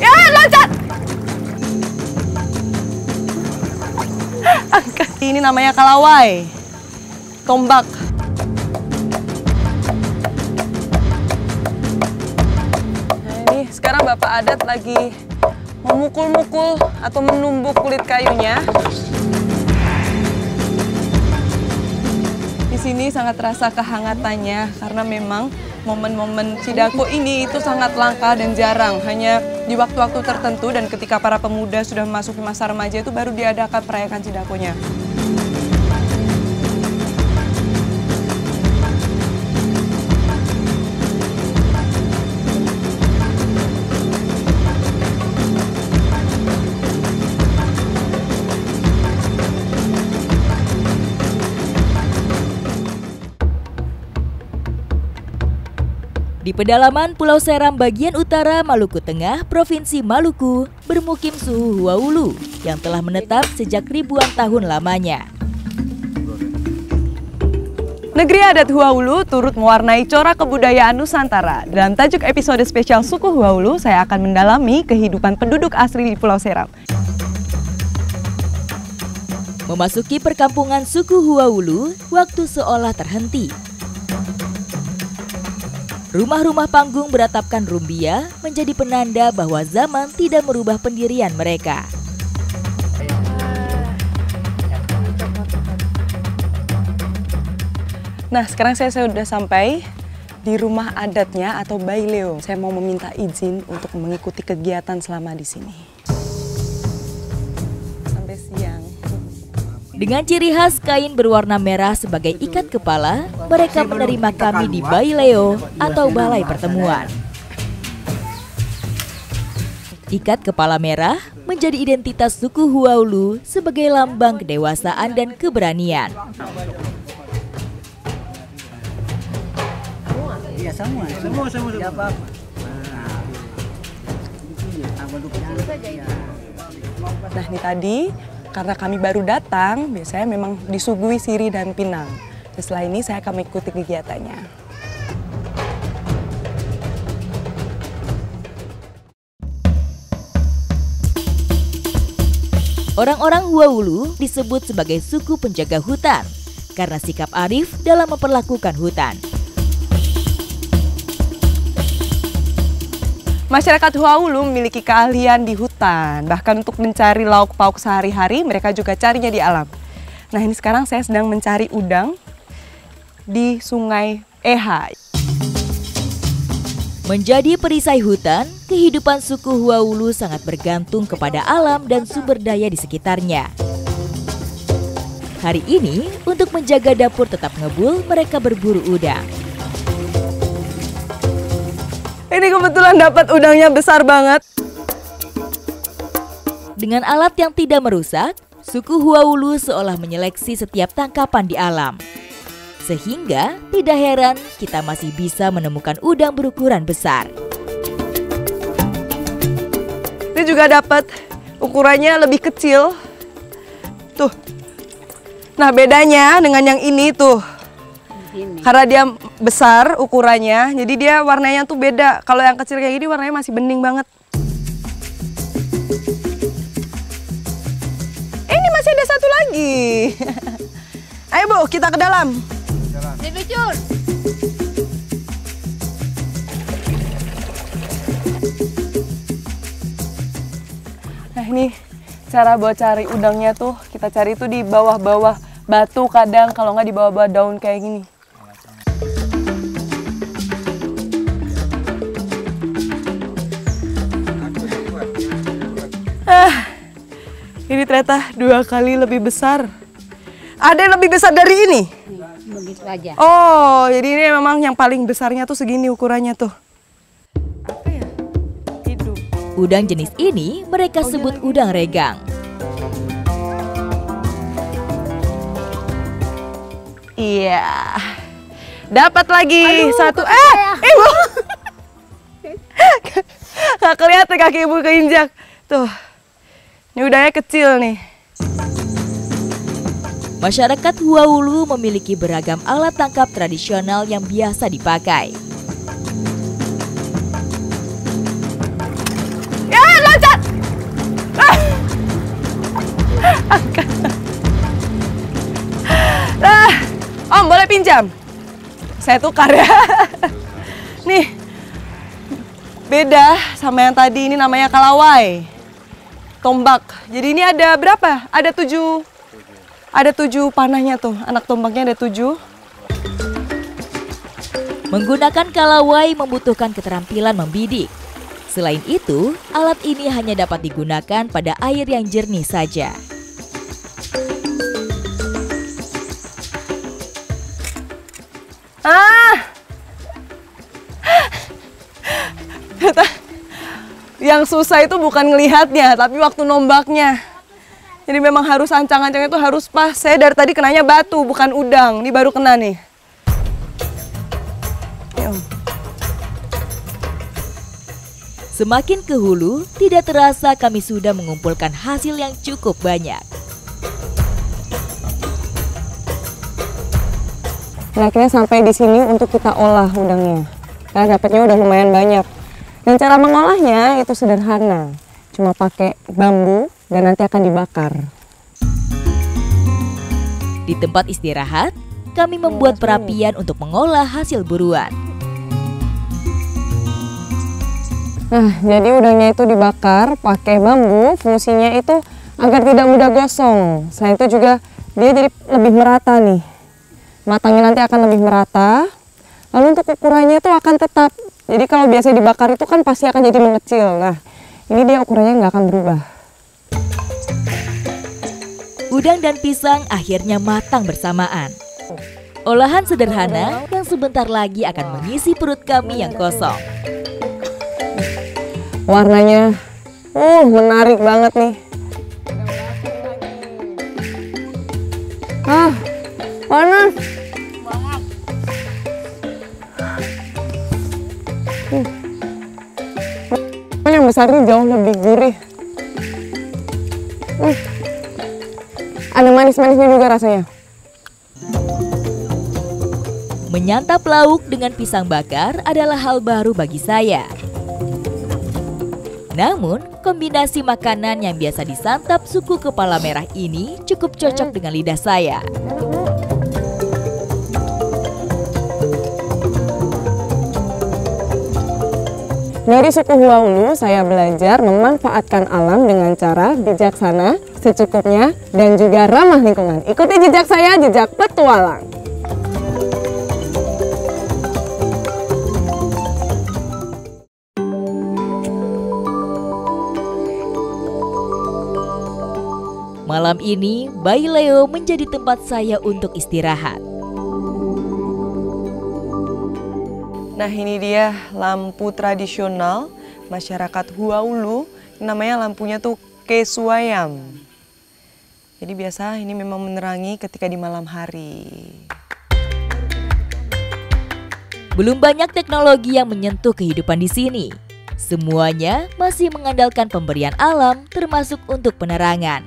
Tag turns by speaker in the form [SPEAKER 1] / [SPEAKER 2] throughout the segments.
[SPEAKER 1] Ya, loncat! Ini namanya kalawai, tombak. Nah, ini sekarang Bapak Adat lagi memukul-mukul atau menumbuk kulit kayunya. Di sini sangat terasa kehangatannya karena memang momen-momen Cidako ini itu sangat langka dan jarang. Hanya di waktu-waktu tertentu dan ketika para pemuda sudah memasuki masa remaja itu baru diadakan perayaan Cidakonya.
[SPEAKER 2] Di pedalaman Pulau Seram bagian utara Maluku Tengah, Provinsi Maluku, bermukim suhu Huaulu yang telah menetap sejak ribuan tahun lamanya.
[SPEAKER 1] Negeri adat Huaulu turut mewarnai corak kebudayaan Nusantara. Dalam tajuk episode spesial Suku Huaulu, saya akan mendalami kehidupan penduduk asli di Pulau Seram.
[SPEAKER 2] Memasuki perkampungan suku Huaulu, waktu seolah terhenti. Rumah-rumah panggung beratapkan rumbia menjadi penanda bahwa zaman tidak merubah pendirian mereka.
[SPEAKER 1] Nah, sekarang saya sudah sampai di rumah adatnya atau Baileo. Saya mau meminta izin untuk mengikuti kegiatan selama di sini. Sampai siang.
[SPEAKER 2] Dengan ciri khas kain berwarna merah sebagai ikat kepala, mereka menerima kami di Baileo atau Balai Pertemuan. Ikat kepala merah menjadi identitas suku Huaulu sebagai lambang kedewasaan dan keberanian.
[SPEAKER 3] Semua.
[SPEAKER 1] Nah, ini tadi karena kami baru datang, biasanya memang disuguhi sirih dan pinang. Setelah ini saya akan mengikuti kegiatannya.
[SPEAKER 2] Orang-orang Huaulu disebut sebagai suku penjaga hutan karena sikap arif dalam memperlakukan hutan.
[SPEAKER 1] Masyarakat Huaulu memiliki keahlian di hutan, bahkan untuk mencari lauk pauk sehari-hari mereka juga carinya di alam. Nah, ini sekarang saya sedang mencari udang di Sungai Eha.
[SPEAKER 2] Menjadi perisai hutan, kehidupan suku Huaulu sangat bergantung kepada alam dan sumber daya di sekitarnya. Hari ini, untuk menjaga dapur tetap ngebul, mereka berburu udang.
[SPEAKER 1] Ini kebetulan dapat udangnya besar banget.
[SPEAKER 2] Dengan alat yang tidak merusak, suku Huaulu seolah menyeleksi setiap tangkapan di alam. Sehingga tidak heran kita masih bisa menemukan udang berukuran besar.
[SPEAKER 1] Ini juga dapat ukurannya lebih kecil. Tuh. Nah, bedanya dengan yang ini tuh. Karena dia besar ukurannya, jadi dia warnanya tuh beda. Kalau yang kecil kayak gini warnanya masih bening banget. Ini masih ada satu lagi. Ayo Bu, kita ke dalam.
[SPEAKER 4] Diluncur.
[SPEAKER 1] Nah, ini cara buat cari udangnya tuh, kita cari tuh di bawah-bawah batu kadang, kalau nggak di bawah-bawah daun kayak gini. Ini ternyata 2 kali lebih besar. Ada yang lebih besar dari ini?
[SPEAKER 4] Begitu aja.
[SPEAKER 1] Oh, jadi ini memang yang paling besarnya tuh segini ukurannya tuh. Apa ya? Hidup.
[SPEAKER 2] Udang jenis ini mereka sebut udang regang.
[SPEAKER 1] Iya. Dapat lagi.
[SPEAKER 4] Aduh,
[SPEAKER 1] satu.
[SPEAKER 4] Ibu.
[SPEAKER 1] Nggak kelihatan kaki ibu keinjak. Tuh. Ini udangnya kecil nih.
[SPEAKER 2] Masyarakat Huaulu memiliki beragam alat tangkap tradisional yang biasa dipakai.
[SPEAKER 1] diam. Saya tukar ya. Nih, beda sama yang tadi, ini namanya kalawai. Tombak. Jadi ini ada berapa? Ada 7 panahnya tuh, anak tombaknya ada 7.
[SPEAKER 2] Menggunakan kalawai membutuhkan keterampilan membidik. Selain itu, alat ini hanya dapat digunakan pada air yang jernih saja.
[SPEAKER 1] Yang susah itu bukan ngelihatnya, tapi waktu nombaknya. Jadi memang harus ancang-ancangnya itu harus pas. Saya dari tadi kenanya batu, bukan udang. Ini baru kena nih.
[SPEAKER 2] Semakin ke hulu, tidak terasa kami sudah mengumpulkan hasil yang cukup banyak.
[SPEAKER 1] Akhirnya sampai di sini untuk kita olah udangnya. Karena dapatnya udah lumayan banyak. Dan cara mengolahnya itu sederhana. Cuma pakai bambu dan nanti akan dibakar.
[SPEAKER 2] Di tempat istirahat, kami membuat perapian untuk mengolah hasil buruan.
[SPEAKER 1] Nah, jadi udangnya itu dibakar pakai bambu, fungsinya itu agar tidak mudah gosong. Selain itu juga dia jadi lebih merata nih. Matangnya nanti akan lebih merata. Lalu untuk ukurannya itu akan tetap. Jadi kalau biasa dibakar itu kan pasti akan jadi mengecil. Nah, ini dia ukurannya nggak akan berubah.
[SPEAKER 2] Udang dan pisang akhirnya matang bersamaan. Olahan sederhana yang sebentar lagi akan mengisi perut kami yang kosong.
[SPEAKER 1] Warnanya menarik banget nih. Panas. Yang besar ini jauh lebih gurih. Ada manis-manisnya juga rasanya.
[SPEAKER 2] Menyantap lauk dengan pisang bakar adalah hal baru bagi saya. Namun, kombinasi makanan yang biasa disantap suku Kepala Merah ini cukup cocok dengan lidah saya.
[SPEAKER 1] Dari suku Huaulu, saya belajar memanfaatkan alam dengan cara bijaksana, secukupnya, dan juga ramah lingkungan. Ikuti jejak saya, Jejak Petualang.
[SPEAKER 2] Malam ini, Bayi Leo menjadi tempat saya untuk istirahat.
[SPEAKER 1] Nah, ini dia lampu tradisional masyarakat Huaulu. Namanya lampunya tuh kesuayam. Jadi biasa ini memang menerangi ketika di malam hari.
[SPEAKER 2] Belum banyak teknologi yang menyentuh kehidupan di sini. Semuanya masih mengandalkan pemberian alam termasuk untuk penerangan.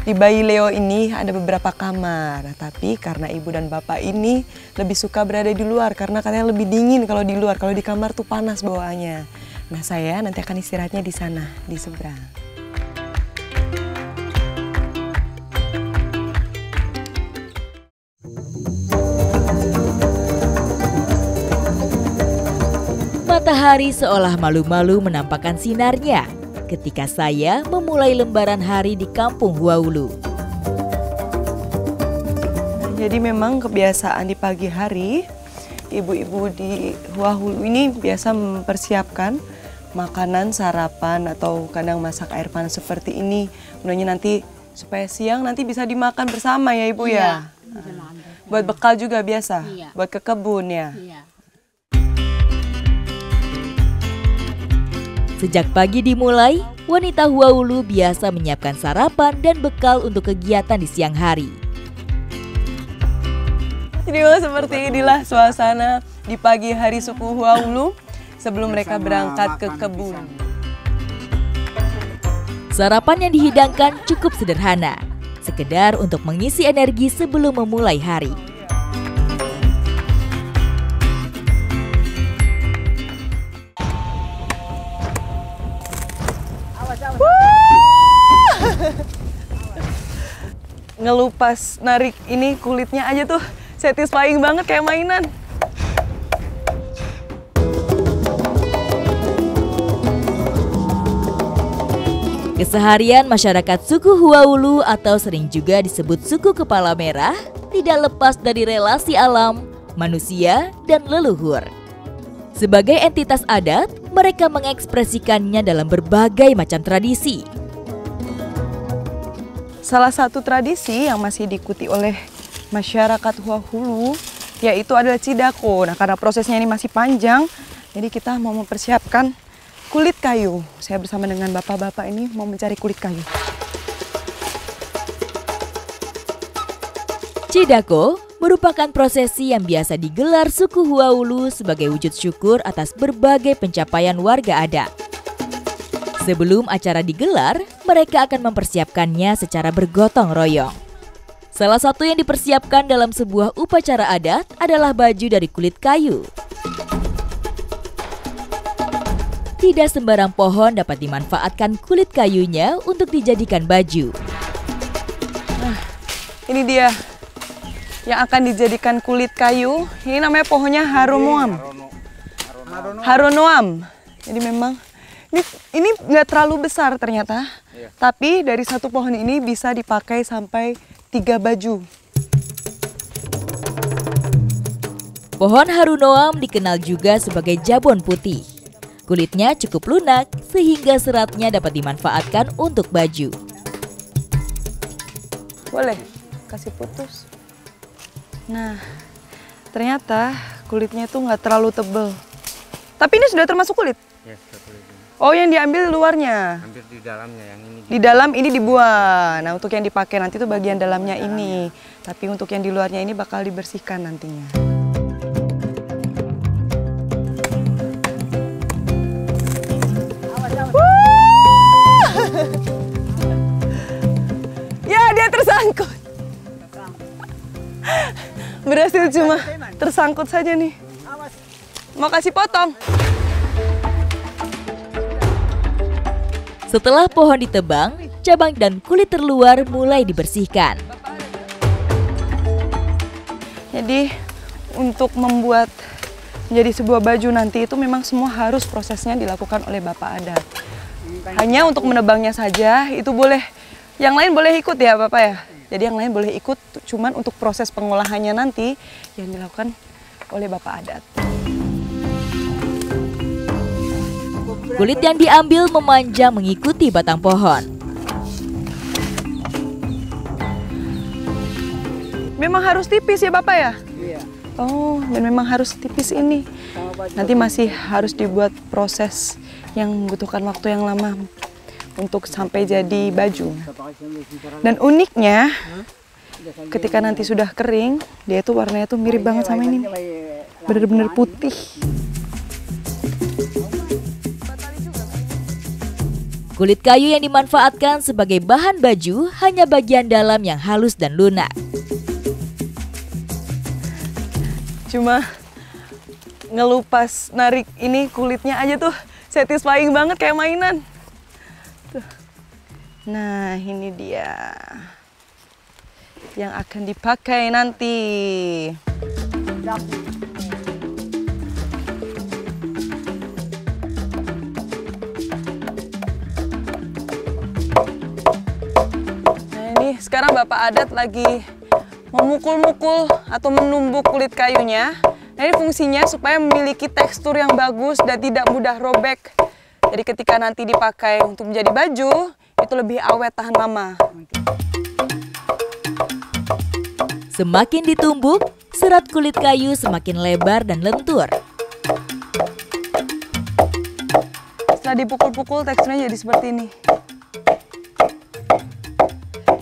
[SPEAKER 1] Di Bayi Leo ini ada beberapa kamar, tapi karena ibu dan bapak ini lebih suka berada di luar karena katanya lebih dingin kalau di luar. Kalau di kamar tuh panas bawaannya. Nah, saya nanti akan istirahatnya di sana, di seberang.
[SPEAKER 2] Matahari seolah malu-malu menampakkan sinarnya ketika saya memulai lembaran hari di kampung Huaulu.
[SPEAKER 1] Jadi memang kebiasaan di pagi hari, ibu-ibu di Huaulu ini biasa mempersiapkan makanan, sarapan, atau kadang masak air panas seperti ini. Gunanya nanti supaya siang nanti bisa dimakan bersama ya Ibu ya? Buat bekal juga biasa? Iya. Buat ke kebun ya? Iya.
[SPEAKER 2] Sejak pagi dimulai, wanita Huaulu biasa menyiapkan sarapan dan bekal untuk kegiatan di siang hari.
[SPEAKER 1] Jadi seperti inilah suasana di pagi hari suku Huaulu sebelum mereka berangkat ke kebun.
[SPEAKER 2] Sarapan yang dihidangkan cukup sederhana, sekedar untuk mengisi energi sebelum memulai hari.
[SPEAKER 1] ngelupas narik ini kulitnya aja tuh satisfying banget kayak mainan.
[SPEAKER 2] Keseharian masyarakat suku Huaulu atau sering juga disebut suku Kepala Merah tidak lepas dari relasi alam, manusia, dan leluhur. Sebagai entitas adat, mereka mengekspresikannya dalam berbagai macam tradisi.
[SPEAKER 1] Salah satu tradisi yang masih diikuti oleh masyarakat Huaulu yaitu adalah cidako. Nah, karena prosesnya ini masih panjang, jadi kita mau mempersiapkan kulit kayu. Saya bersama dengan bapak-bapak ini mau mencari kulit kayu.
[SPEAKER 2] Cidako merupakan prosesi yang biasa digelar suku Huaulu sebagai wujud syukur atas berbagai pencapaian warga adat. Sebelum acara digelar, mereka akan mempersiapkannya secara bergotong royong. Salah satu yang dipersiapkan dalam sebuah upacara adat adalah baju dari kulit kayu. Tidak sembarang pohon dapat dimanfaatkan kulit kayunya untuk dijadikan baju.
[SPEAKER 1] Nah, ini dia yang akan dijadikan kulit kayu. Ini namanya pohonnya harunoam. Harunoam. Jadi memang ini nggak terlalu besar ternyata. Tapi dari satu pohon ini bisa dipakai sampai 3 baju.
[SPEAKER 2] Pohon harunoam dikenal juga sebagai jabon putih. Kulitnya cukup lunak sehingga seratnya dapat dimanfaatkan untuk baju.
[SPEAKER 1] Boleh kasih putus. Nah, ternyata kulitnya itu nggak terlalu tebel. Tapi ini sudah termasuk kulit?
[SPEAKER 3] Ya, sudah kulit.
[SPEAKER 1] Oh, yang diambil luarnya?
[SPEAKER 3] Hampir di dalamnya yang ini.
[SPEAKER 1] Di dalam ini dibuang. Nah, untuk yang dipakai nanti itu bagian dalamnya ini. Tapi untuk yang di luarnya ini bakal dibersihkan nantinya. Ya, dia tersangkut. Berhasil cuma tersangkut saja nih. Mau kasih potong.
[SPEAKER 2] Setelah pohon ditebang, cabang dan kulit terluar mulai dibersihkan.
[SPEAKER 1] Jadi untuk membuat menjadi sebuah baju nanti itu memang semua harus prosesnya dilakukan oleh bapak adat. Hanya untuk menebangnya saja itu boleh, yang lain boleh ikut ya Bapak ya. Jadi yang lain boleh ikut, cuman untuk proses pengolahannya nanti yang dilakukan oleh bapak adat.
[SPEAKER 2] Kulit yang diambil memanjang mengikuti batang pohon.
[SPEAKER 1] Memang harus tipis ya Bapak ya?
[SPEAKER 3] Iya.
[SPEAKER 1] Oh, dan memang harus tipis ini. Nanti masih harus dibuat proses yang membutuhkan waktu yang lama untuk sampai jadi baju. Dan uniknya, ketika nanti sudah kering, dia tuh warnanya tuh mirip banget sama ini. Bener-bener putih.
[SPEAKER 2] Kulit kayu yang dimanfaatkan sebagai bahan baju hanya bagian dalam yang halus dan lunak.
[SPEAKER 1] Cuma ngelupas narik ini kulitnya aja tuh satisfying banget kayak mainan. Tuh. Nah, ini dia yang akan dipakai nanti. Nah, ini sekarang bapak adat lagi memukul-mukul atau menumbuk kulit kayunya. Nah, ini fungsinya supaya memiliki tekstur yang bagus dan tidak mudah robek. Jadi ketika nanti dipakai untuk menjadi baju, itu lebih awet tahan lama.
[SPEAKER 2] Semakin ditumbuk, serat kulit kayu semakin lebar dan lentur.
[SPEAKER 1] Setelah dipukul-pukul teksturnya jadi seperti ini.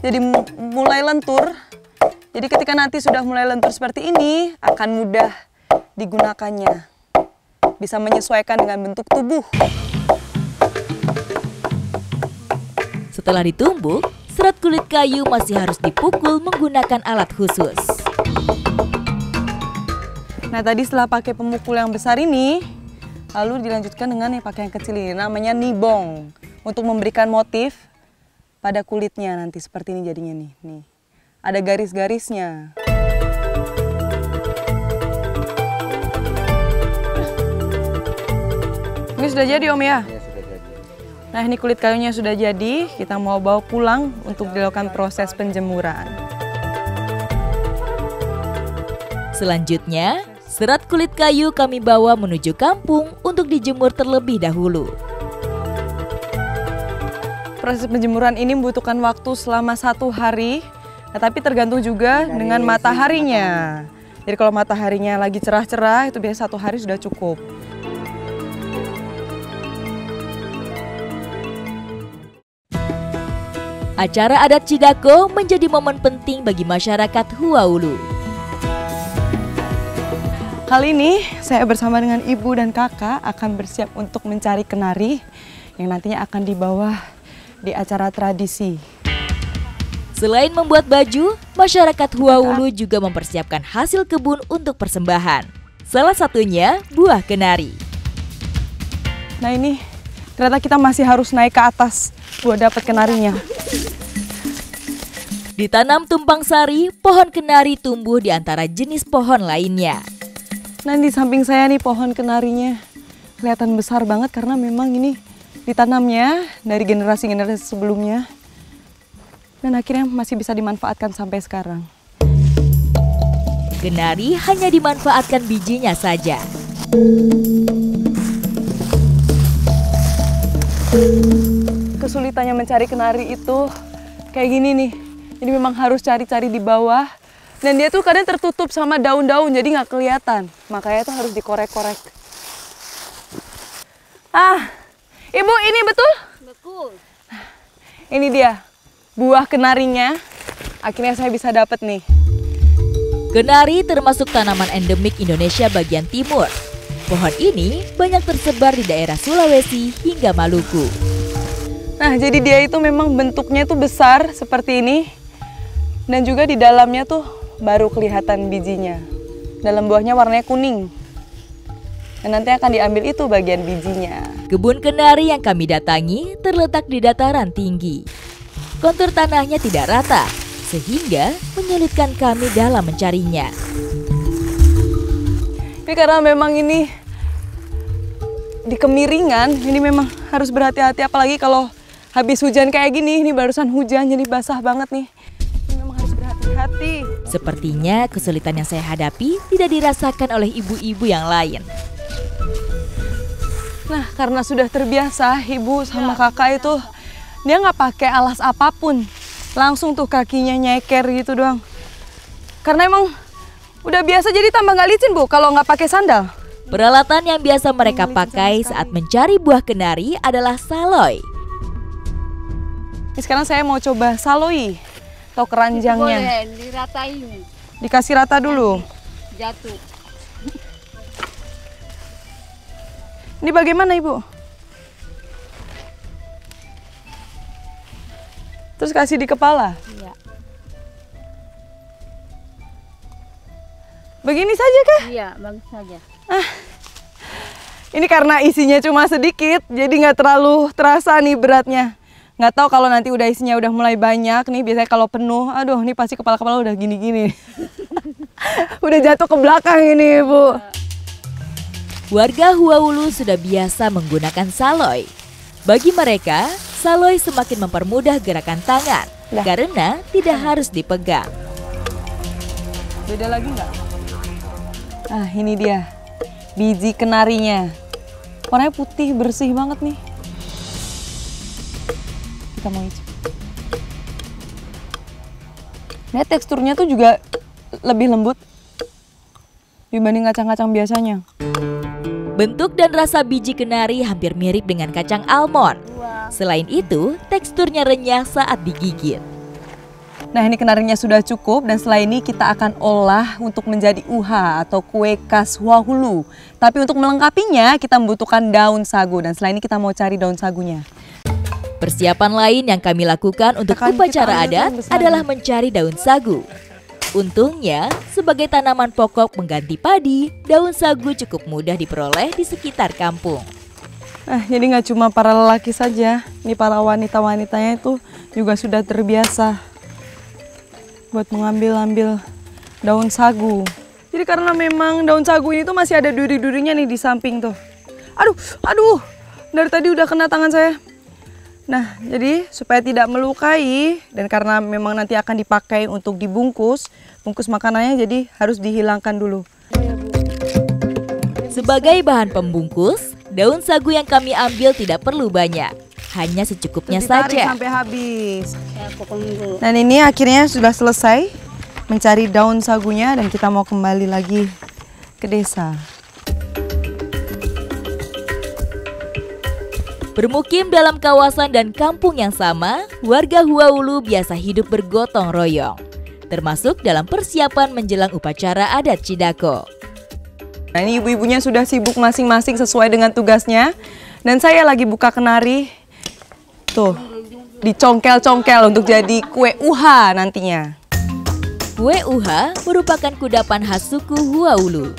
[SPEAKER 1] Jadi mulai lentur. Jadi ketika nanti sudah mulai lentur seperti ini, akan mudah digunakannya. Bisa menyesuaikan dengan bentuk tubuh.
[SPEAKER 2] Setelah ditumbuk, serat kulit kayu masih harus dipukul menggunakan alat khusus.
[SPEAKER 1] Nah, tadi setelah pakai pemukul yang besar ini, lalu dilanjutkan dengan yang pakai yang kecil ini, namanya nibong. Untuk memberikan motif pada kulitnya nanti seperti ini jadinya nih. ada garis-garisnya. Ini sudah jadi Om ya?
[SPEAKER 3] Ya sudah jadi.
[SPEAKER 1] Nah ini kulit kayunya sudah jadi, kita mau bawa pulang untuk dilakukan proses penjemuran.
[SPEAKER 2] Selanjutnya, serat kulit kayu kami bawa menuju kampung untuk dijemur terlebih dahulu.
[SPEAKER 1] Proses penjemuran ini membutuhkan waktu selama 1 hari, nah, tapi tergantung juga dengan mataharinya. Jadi kalau mataharinya lagi cerah-cerah, itu biasa 1 hari sudah cukup.
[SPEAKER 2] Acara adat Cidako menjadi momen penting bagi masyarakat Huaulu.
[SPEAKER 1] Kali ini saya bersama dengan ibu dan kakak akan bersiap untuk mencari kenari yang nantinya akan dibawa di acara tradisi.
[SPEAKER 2] Selain membuat baju, masyarakat Huaulu juga mempersiapkan hasil kebun untuk persembahan. Salah satunya buah kenari.
[SPEAKER 1] Nah ini ternyata kita masih harus naik ke atas buat dapat kenarinya.
[SPEAKER 2] Ditanam tumpang sari, pohon kenari tumbuh di antara jenis pohon lainnya.
[SPEAKER 1] Nah di samping saya nih pohon kenarinya kelihatan besar banget karena memang ini ditanamnya dari generasi-generasi sebelumnya dan akhirnya masih bisa dimanfaatkan sampai sekarang.
[SPEAKER 2] Kenari hanya dimanfaatkan bijinya saja.
[SPEAKER 1] Kesulitannya mencari kenari itu kayak gini nih. Jadi memang harus cari-cari di bawah dan dia tuh kadang tertutup sama daun-daun jadi nggak kelihatan. Makanya tuh harus dikorek-korek. Ah, Ibu ini betul?
[SPEAKER 4] Betul.
[SPEAKER 1] Ini dia buah kenarinya. Akhirnya saya bisa dapat nih.
[SPEAKER 2] Kenari termasuk tanaman endemik Indonesia bagian timur. Pohon ini banyak tersebar di daerah Sulawesi hingga Maluku.
[SPEAKER 1] Nah, jadi dia itu memang bentuknya tuh besar seperti ini. Dan juga di dalamnya tuh baru kelihatan bijinya. Dalam buahnya warnanya kuning. Dan nanti akan diambil itu bagian bijinya.
[SPEAKER 2] Kebun kenari yang kami datangi terletak di dataran tinggi. Kontur tanahnya tidak rata, sehingga menyulitkan kami dalam mencarinya.
[SPEAKER 1] Tapi karena memang ini di kemiringan, ini memang harus berhati-hati. Apalagi kalau habis hujan kayak gini, ini barusan hujan jadi basah banget nih. Ini memang harus berhati-hati.
[SPEAKER 2] Sepertinya kesulitan yang saya hadapi tidak dirasakan oleh ibu-ibu yang lain.
[SPEAKER 1] Nah, karena sudah terbiasa, ibu sama kakak itu dia nggak pakai alas apapun, langsung tuh kakinya nyeker gitu doang. Karena emang udah biasa jadi tambah nggak licin Bu kalau nggak pakai sandal.
[SPEAKER 2] Peralatan yang biasa mereka pakai saat mencari buah kenari adalah saloy.
[SPEAKER 1] Ini sekarang saya mau coba saloi atau keranjangnya.
[SPEAKER 4] Boleh diratain.
[SPEAKER 1] Dikasih rata dulu.
[SPEAKER 4] Jatuh.
[SPEAKER 1] Ini bagaimana Ibu? Terus kasih di kepala.
[SPEAKER 4] Iya.
[SPEAKER 1] Begini saja kah?
[SPEAKER 4] Iya, bagus saja.
[SPEAKER 1] Ini karena isinya cuma sedikit, jadi nggak terlalu terasa nih beratnya. Nggak tahu kalau nanti udah isinya udah mulai banyak nih, biasanya kalau penuh, aduh ini pasti kepala-kepala udah gini-gini. Udah jatuh ke belakang ini Ibu.
[SPEAKER 2] Warga Huaulu sudah biasa menggunakan saloy. Bagi mereka, saloy semakin mempermudah gerakan tangan karena tidak harus dipegang.
[SPEAKER 1] Beda lagi nggak? Ah ini dia, biji kenarinya. Warnanya putih, bersih banget nih. Kita mau icip. Ini teksturnya tuh juga lebih lembut dibanding kacang-kacang biasanya.
[SPEAKER 2] Bentuk dan rasa biji kenari hampir mirip dengan kacang almond. Selain itu, teksturnya renyah saat digigit.
[SPEAKER 1] Nah ini kenarinya sudah cukup dan setelah ini kita akan olah untuk menjadi uha atau kue khas Huaulu. Tapi untuk melengkapinya kita membutuhkan daun sagu dan setelah ini kita mau cari daun sagunya.
[SPEAKER 2] Persiapan lain yang kami lakukan untuk upacara adat adalah mencari daun sagu. Untungnya, sebagai tanaman pokok pengganti padi, daun sagu cukup mudah diperoleh di sekitar kampung.
[SPEAKER 1] Nah, jadi nggak cuma para lelaki saja, ini para wanita-wanitanya itu juga sudah terbiasa buat mengambil daun sagu. Jadi karena memang daun sagu ini tuh masih ada duri-durinya nih di samping tuh. Aduh, dari tadi udah kena tangan saya. Nah, jadi supaya tidak melukai dan karena memang nanti akan dipakai untuk bungkus makanannya, jadi harus dihilangkan dulu.
[SPEAKER 2] Sebagai bahan pembungkus, daun sagu yang kami ambil tidak perlu banyak, hanya secukupnya saja.
[SPEAKER 1] Sampai habis. Dan ini akhirnya sudah selesai mencari daun sagunya dan kita mau kembali lagi ke desa.
[SPEAKER 2] Bermukim dalam kawasan dan kampung yang sama, warga Huaulu biasa hidup bergotong royong, termasuk dalam persiapan menjelang upacara adat Cidako.
[SPEAKER 1] Nah, ini ibu-ibunya sudah sibuk masing-masing sesuai dengan tugasnya. Dan saya lagi buka kenari. Tuh, dicongkel-congkel untuk jadi kue uha nantinya.
[SPEAKER 2] Kue uha merupakan kudapan khas suku Huaulu.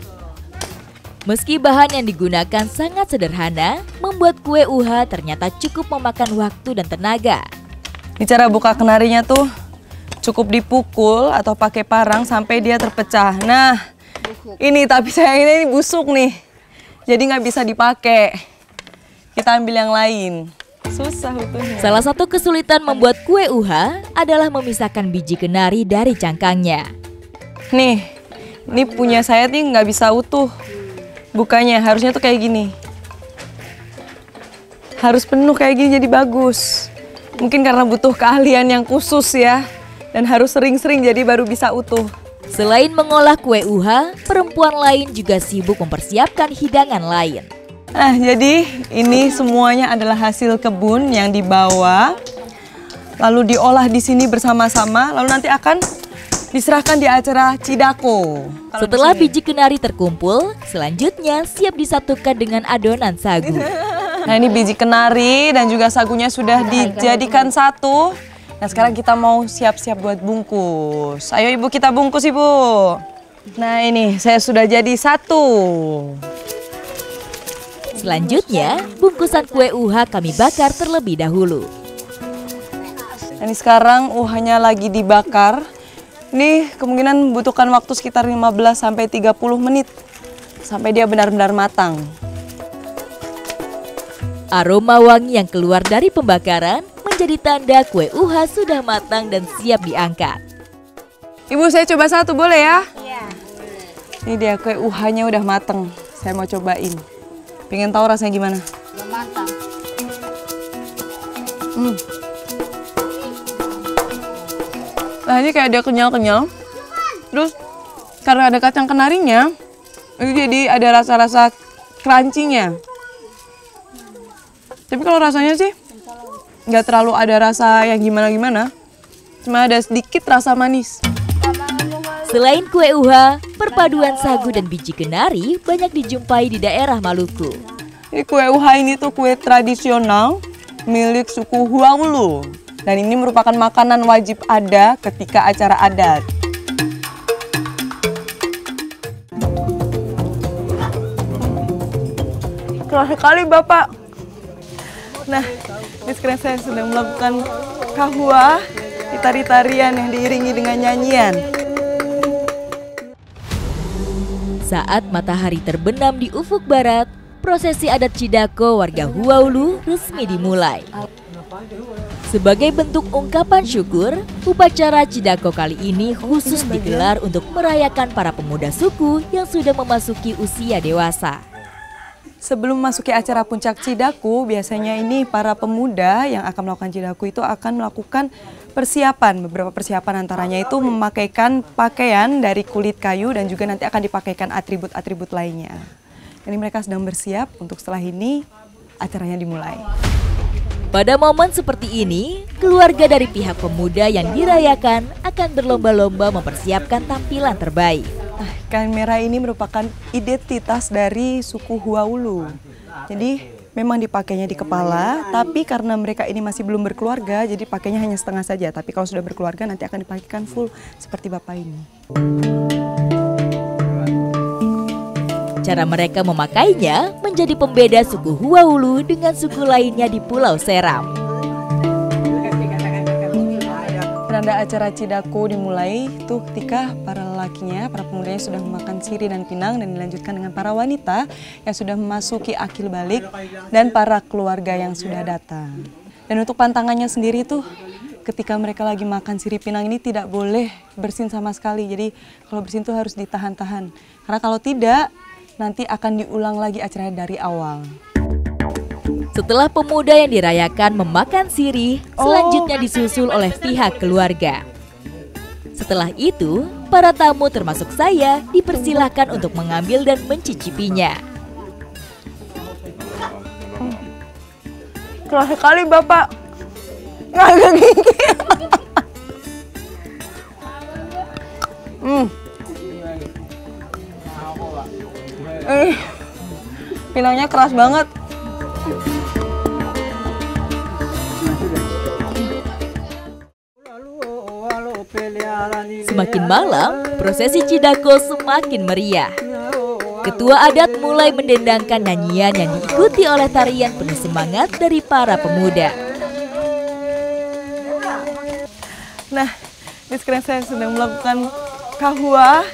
[SPEAKER 2] Meski bahan yang digunakan sangat sederhana, membuat kue uha ternyata cukup memakan waktu dan tenaga.
[SPEAKER 1] Ini cara buka kenarinya tuh cukup dipukul atau pakai parang sampai dia terpecah. Nah, ini tapi sayangnya ini busuk nih, jadi nggak bisa dipakai. Kita ambil yang lain. Susah utuhnya.
[SPEAKER 2] Salah satu kesulitan membuat kue uha adalah memisahkan biji kenari dari cangkangnya.
[SPEAKER 1] Nih, ini punya saya nih nggak bisa utuh. Bukanya harusnya tuh kayak gini. Harus penuh kayak gini jadi bagus. Mungkin karena butuh keahlian yang khusus ya. Dan harus sering-sering jadi baru bisa utuh.
[SPEAKER 2] Selain mengolah kue uha, perempuan lain juga sibuk mempersiapkan hidangan lain.
[SPEAKER 1] Nah, jadi ini semuanya adalah hasil kebun yang dibawa, lalu diolah di sini bersama-sama, lalu nanti akan diserahkan di acara Cidako.
[SPEAKER 2] Setelah biji kenari terkumpul, selanjutnya siap disatukan dengan adonan sagu.
[SPEAKER 1] Nah, ini biji kenari dan juga sagunya sudah dijadikan satu. Nah, sekarang kita mau siap-siap buat bungkus. Ayo ibu, kita bungkus ibu. Nah, ini saya sudah jadi satu.
[SPEAKER 2] Selanjutnya, bungkusan kue uha kami bakar terlebih dahulu.
[SPEAKER 1] Ini sekarang uhanya lagi dibakar. Ini kemungkinan membutuhkan waktu sekitar 15 sampai 30 menit sampai dia benar-benar matang.
[SPEAKER 2] Aroma wangi yang keluar dari pembakaran menjadi tanda kue uha sudah matang dan siap diangkat.
[SPEAKER 1] Ibu, saya coba satu boleh ya?
[SPEAKER 4] Iya.
[SPEAKER 1] Ini dia kue uhanya udah mateng. Saya mau cobain. Pengen tahu rasanya gimana?
[SPEAKER 4] Udah matang.
[SPEAKER 1] Nah, ini kayak ada kenyal-kenyal. Terus karena ada kacang kenarinya, itu jadi ada rasa-rasa crunchy-nya. Tapi kalau rasanya sih nggak terlalu ada rasa yang gimana-gimana. Cuma ada sedikit rasa manis.
[SPEAKER 2] Selain kue uha, perpaduan sagu dan biji kenari banyak dijumpai di daerah Maluku.
[SPEAKER 1] Ini kue uha ini tuh kue tradisional milik suku Huaulu. Dan ini merupakan makanan wajib ada ketika acara adat. Keras sekali Bapak. Nah, ini sekarang saya sedang melakukan kahwa, tari-tarian yang diiringi dengan nyanyian.
[SPEAKER 2] Saat matahari terbenam di ufuk barat, prosesi adat Cidako warga Huaulu resmi dimulai. Sebagai bentuk ungkapan syukur, upacara Cidako kali ini khusus digelar untuk merayakan para pemuda suku yang sudah memasuki usia dewasa.
[SPEAKER 1] Sebelum masuki acara puncak Cidako, biasanya ini para pemuda yang akan melakukan Cidako itu akan melakukan persiapan. Beberapa persiapan antaranya itu memakaikan pakaian dari kulit kayu dan juga nanti akan dipakaikan atribut-atribut lainnya. Ini mereka sedang bersiap untuk setelah ini acaranya dimulai.
[SPEAKER 2] Pada momen seperti ini, keluarga dari pihak pemuda yang dirayakan akan berlomba-lomba mempersiapkan tampilan terbaik.
[SPEAKER 1] Kain merah ini merupakan identitas dari suku Huaulu. Jadi memang dipakainya di kepala, tapi karena mereka ini masih belum berkeluarga, jadi pakainya hanya setengah saja. Tapi kalau sudah berkeluarga nanti akan dipakaikan full seperti Bapak ini.
[SPEAKER 2] Cara mereka memakainya menjadi pembeda suku Huaulu dengan suku lainnya di Pulau Seram.
[SPEAKER 1] Penanda acara Cidako dimulai tuh ketika para lelakinya, para pemudanya sudah memakan siri dan pinang dan dilanjutkan dengan para wanita yang sudah memasuki akil balik dan para keluarga yang sudah datang. Dan untuk pantangannya sendiri tuh ketika mereka lagi makan siri pinang ini tidak boleh bersin sama sekali. Jadi kalau bersin tuh harus ditahan-tahan. Karena kalau tidak nanti akan diulang lagi acaranya dari awal.
[SPEAKER 2] Setelah pemuda yang dirayakan memakan sirih, selanjutnya disusul oleh pihak keluarga. Setelah itu, para tamu termasuk saya dipersilahkan untuk mengambil dan mencicipinya.
[SPEAKER 1] Keras sekali Bapak. Nggak gigi. Pinangnya keras banget.
[SPEAKER 2] Semakin malam, prosesi Cidako semakin meriah. Ketua adat mulai mendendangkan nyanyian yang diikuti oleh tarian penuh semangat dari para pemuda.
[SPEAKER 1] Nah, ini sekarang saya sedang melakukan kahwa,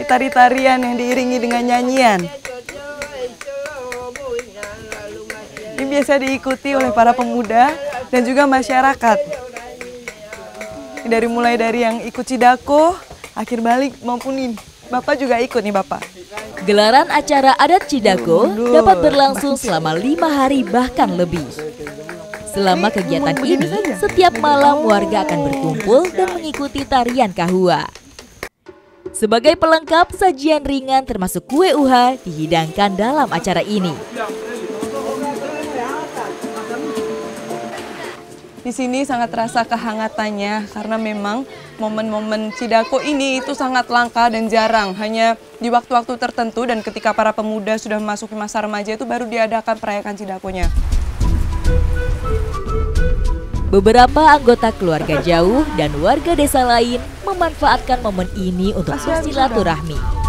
[SPEAKER 1] tari-tarian yang diiringi dengan nyanyian. Ini biasa diikuti oleh para pemuda dan juga masyarakat. Mulai dari yang ikut Cidako, akhir balik maupun ini. Bapak juga ikut nih Bapak.
[SPEAKER 2] Gelaran acara adat Cidako dapat berlangsung selama 5 hari bahkan lebih. Selama kegiatan ini, setiap malam warga akan berkumpul dan mengikuti tarian kahwa. Sebagai pelengkap, sajian ringan termasuk kue uha dihidangkan dalam acara ini.
[SPEAKER 1] Di sini sangat terasa kehangatannya karena memang momen-momen Cidako ini itu sangat langka dan jarang. Hanya di waktu-waktu tertentu dan ketika para pemuda sudah memasuki masa remaja itu baru diadakan perayaan Cidakonya.
[SPEAKER 2] Beberapa anggota keluarga jauh dan warga desa lain memanfaatkan momen ini untuk bersilaturahmi.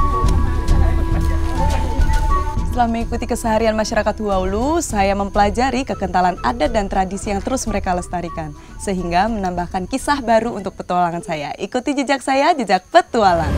[SPEAKER 1] Setelah mengikuti keseharian masyarakat Huaulu, saya mempelajari kekentalan adat dan tradisi yang terus mereka lestarikan. Sehingga menambahkan kisah baru untuk petualangan saya. Ikuti jejak saya, Jejak Petualang.